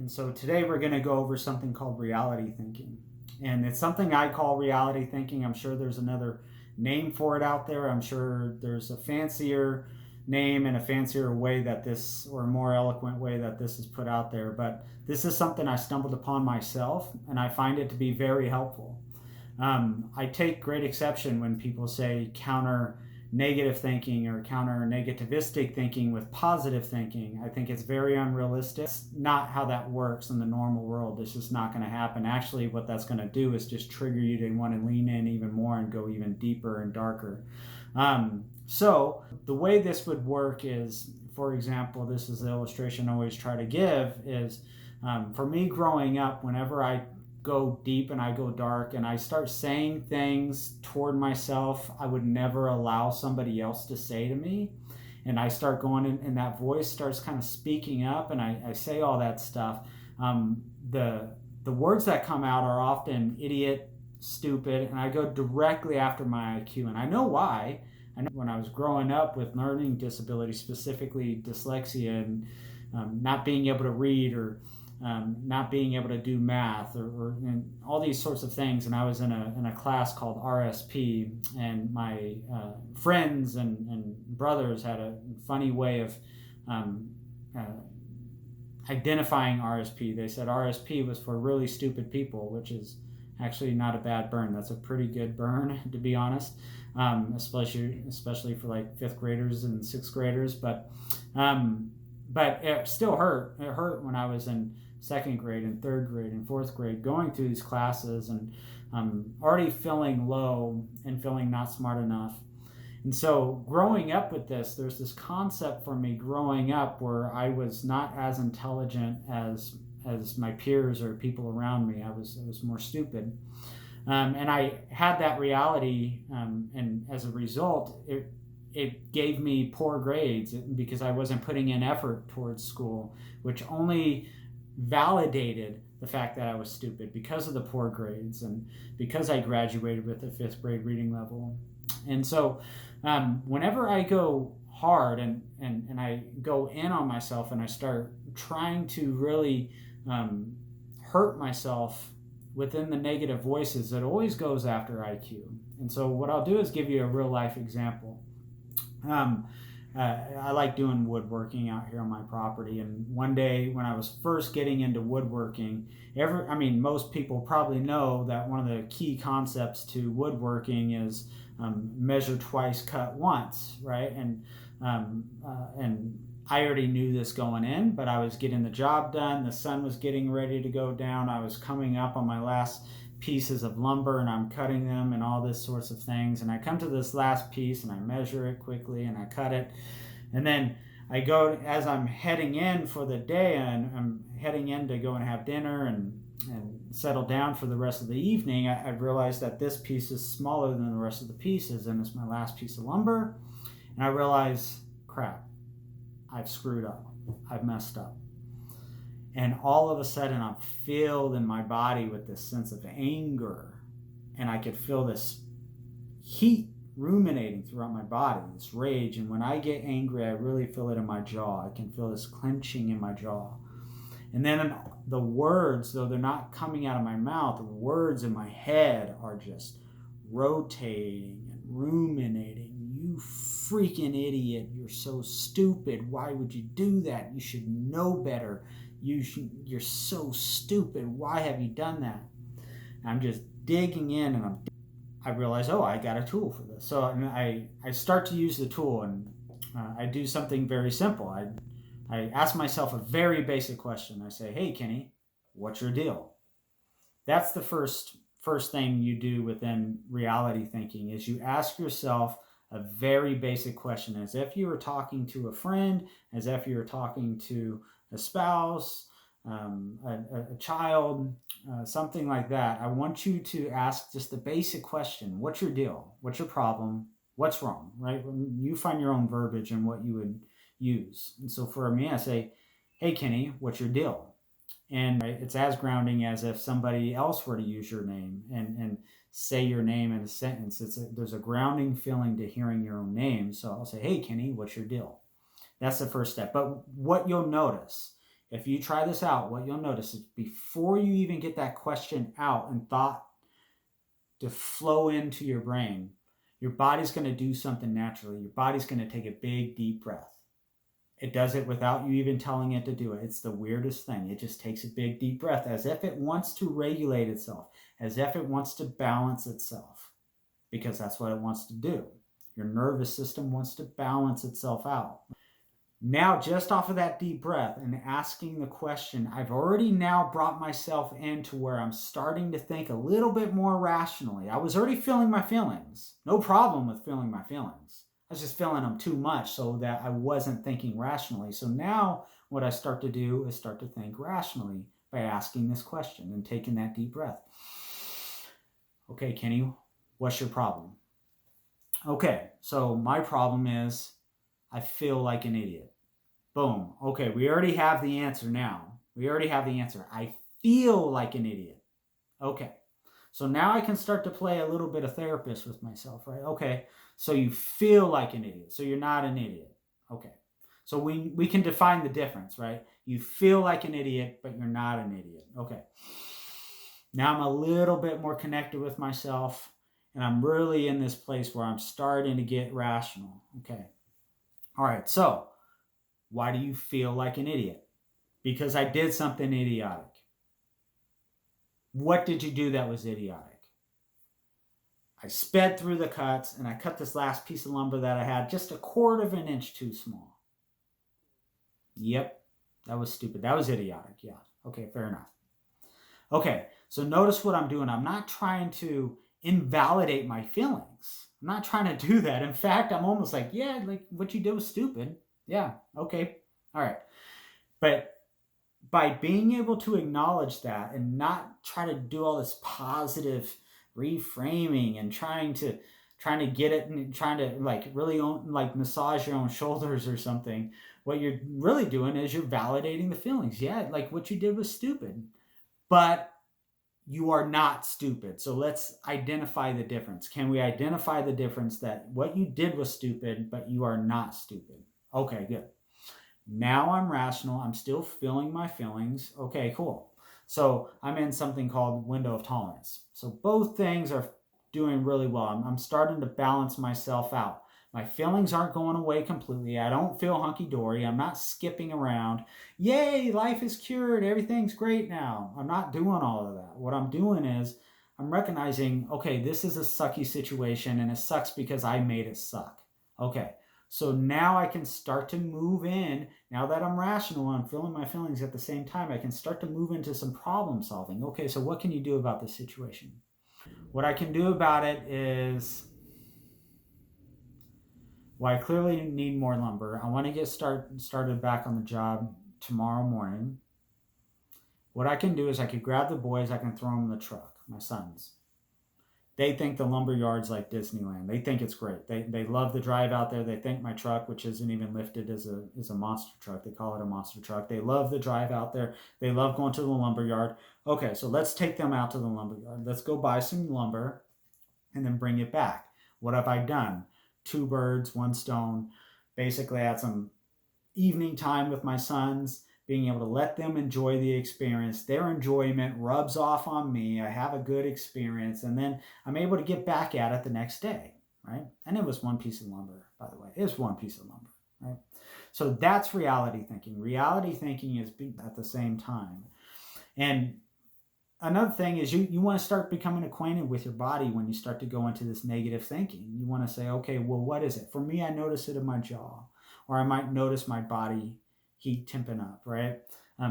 And so today we're going to go over something called reality thinking. And it's something I call reality thinking. I'm sure there's another name for it out there. I'm sure there's a fancier name and a fancier way that this, or a more eloquent way that this is put out there. But this is something I stumbled upon myself, and I find it to be very helpful. I take great exception when people say counter negative thinking or counter negativistic thinking with positive thinking. I think it's very unrealistic. It's not how that works in the normal world. It's just not going to happen. Actually, what that's going to do is just trigger you to want to lean in even more and go even deeper and darker. So the way this would work is, for example, this is the illustration I always try to give is, for me growing up, whenever I go deep and I go dark and I start saying things toward myself I would never allow somebody else to say to me, and I start going in, and that voice starts kind of speaking up, and I say all that stuff, the words that come out are often idiot, stupid, and I go directly after my IQ. And I know why. I know when I was growing up with learning disabilities, specifically dyslexia, and not being able to read, or not being able to do math, or and all these sorts of things. And I was in a class called RSP, and my friends and brothers had a funny way of identifying RSP. They said RSP was for really stupid people, which is actually not a bad burn. That's a pretty good burn, to be honest, especially for like fifth graders and sixth graders. But it still hurt. It hurt when I was in second grade and third grade and fourth grade, going through these classes and already feeling low and feeling not smart enough. And so growing up with this, there's this concept for me growing up where I was not as intelligent as my peers or people around me. I was more stupid. And I had that reality, and as a result, it gave me poor grades because I wasn't putting in effort towards school, which only validated the fact that I was stupid because of the poor grades and because I graduated with a fifth grade reading level. And so whenever I go hard and I go in on myself and I start trying to really hurt myself within the negative voices, it always goes after IQ. And so what I'll do is give you a real life example. I like doing woodworking out here on my property, and one day when I was first getting into woodworking, most people probably know that one of the key concepts to woodworking is measure twice, cut once, right? And I already knew this going in, but I was getting the job done. The sun was getting ready to go down. I was coming up on my last pieces of lumber, and I'm cutting them and all this sorts of things. And I come to this last piece and I measure it quickly and I cut it. And then I go, as I'm heading in for the day, and I'm heading in to go and have dinner and settle down for the rest of the evening, I realized that this piece is smaller than the rest of the pieces, and it's my last piece of lumber. And I realize, crap, I've screwed up. I've messed up. And all of a sudden, I'm filled in my body with this sense of anger. And I could feel this heat ruminating throughout my body, this rage. And when I get angry, I really feel it in my jaw. I can feel this clenching in my jaw. And then the words, though they're not coming out of my mouth, the words in my head are just rotating and ruminating. You freaking idiot. You're so stupid. Why would you do that? You should know better. You're so stupid. Why have you done that? And I'm just digging in, and I realize, I got a tool for this. So I start to use the tool, and I do something very simple. I ask myself a very basic question. I say, hey, Kenny, what's your deal? That's the first thing you do within reality thinking, is you ask yourself a very basic question, as if you were talking to a friend, as if you were talking to a spouse, a child, something like that. I want you to ask just the basic question: what's your deal? What's your problem? What's wrong? Right? You find your own verbiage and what you would use. And so for me, I say, hey, Kenny, what's your deal? And it's as grounding as if somebody else were to use your name and say your name in a sentence. There's a grounding feeling to hearing your own name. So I'll say, hey, Kenny, what's your deal? That's the first step. But what you'll notice If you try this out, what you'll notice is before you even get that question out and thought to flow into your brain, your body's going to do something naturally. Your body's going to take a big, deep breath. It does it without you even telling it to do it. It's the weirdest thing. It just takes a big, deep breath as if it wants to regulate itself, as if it wants to balance itself, because that's what it wants to do. Your nervous system wants to balance itself out. Now, just off of that deep breath and asking the question, I've already now brought myself into where I'm starting to think a little bit more rationally. I was already feeling my feelings. No problem with feeling my feelings. I was just feeling them too much so that I wasn't thinking rationally. So now what I start to do is start to think rationally by asking this question and taking that deep breath. Okay, Kenny, what's your problem? Okay, so my problem is I feel like an idiot. Boom. Okay, we already have the answer now. We already have the answer. I feel like an idiot. Okay. So now I can start to play a little bit of therapist with myself, right? Okay. So you feel like an idiot. So you're not an idiot. Okay. So we can define the difference, right? You feel like an idiot, but you're not an idiot. Okay. Now I'm a little bit more connected with myself, and I'm really in this place where I'm starting to get rational. Okay. All right. So why do you feel like an idiot? Because I did something idiotic. What did you do that was idiotic? I sped through the cuts and I cut this last piece of lumber that I had just 1/4 of an inch too small. Yep, that was stupid. That was idiotic. Yeah. Okay, fair enough. Okay, so notice what I'm doing. I'm not trying to invalidate my feelings. I'm not trying to do that. In fact, I'm almost like, yeah, like what you did was stupid. Yeah, okay. All right. But by being able to acknowledge that and not try to do all this positive reframing and trying to get it and trying to like really like massage your own shoulders or something, what you're really doing is you're validating the feelings. Yeah, like what you did was stupid, but you are not stupid. So let's identify the difference. Can we identify the difference that what you did was stupid, but you are not stupid? Okay, good. Now I'm rational. I'm still feeling my feelings. Okay, cool. So I'm in something called window of tolerance. So both things are doing really well. I'm starting to balance myself out. My feelings aren't going away completely. I don't feel hunky-dory. I'm not skipping around. Yay, life is cured. Everything's great now. I'm not doing all of that. What I'm doing is I'm recognizing, okay, this is a sucky situation and it sucks because I made it suck. Okay. So now I can start to move in, now that I'm rational and I'm feeling my feelings at the same time, I can start to move into some problem solving. Okay, so what can you do about this situation? What I can do about it is, well, I clearly need more lumber. I want to get started back on the job tomorrow morning. What I can do is I could grab the boys, I can throw them in the truck, my sons. They think the lumber yard's like Disneyland. They think it's great. They love the drive out there. They think my truck, which isn't even lifted, is a monster truck. They call it a monster truck. They love the drive out there. They love going to the lumber yard. Okay, so let's take them out to the lumber yard. Let's go buy some lumber and then bring it back. What have I done? 2 birds, 1 stone. Basically, I had some evening time with my sons, being able to let them enjoy the experience. Their enjoyment rubs off on me. I have a good experience, and then I'm able to get back at it the next day, right? And it was 1 piece of lumber, by the way. It was 1 piece of lumber, right? So that's reality thinking. Reality thinking is at the same time. And another thing is you want to start becoming acquainted with your body when you start to go into this negative thinking. You want to say, okay, well, what is it? For me, I notice it in my jaw, or I might notice my body heat temping up, right?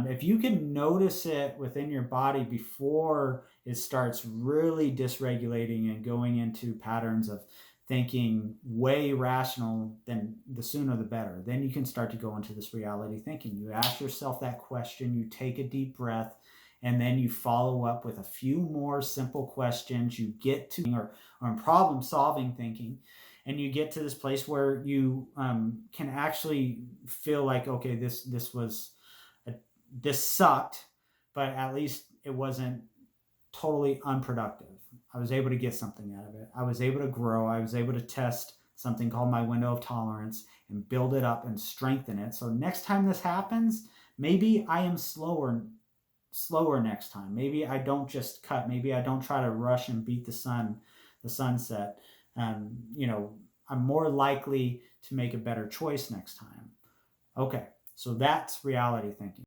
If you can notice it within your body before it starts really dysregulating and going into patterns of thinking way rational, then the sooner the better. Then you can start to go into this reality thinking. You ask yourself that question, you take a deep breath, and then you follow up with a few more simple questions. You get to, or in problem solving thinking, and you get to this place where you can actually feel like, okay, this sucked, but at least it wasn't totally unproductive. I was able to get something out of it. I was able to grow. I was able to test something called my window of tolerance and build it up and strengthen it. So next time this happens, Maybe I am slower next time. Maybe I don't just cut. Maybe I don't try to rush and beat the sunset. You know, I'm more likely to make a better choice next time. Okay, so that's reality thinking.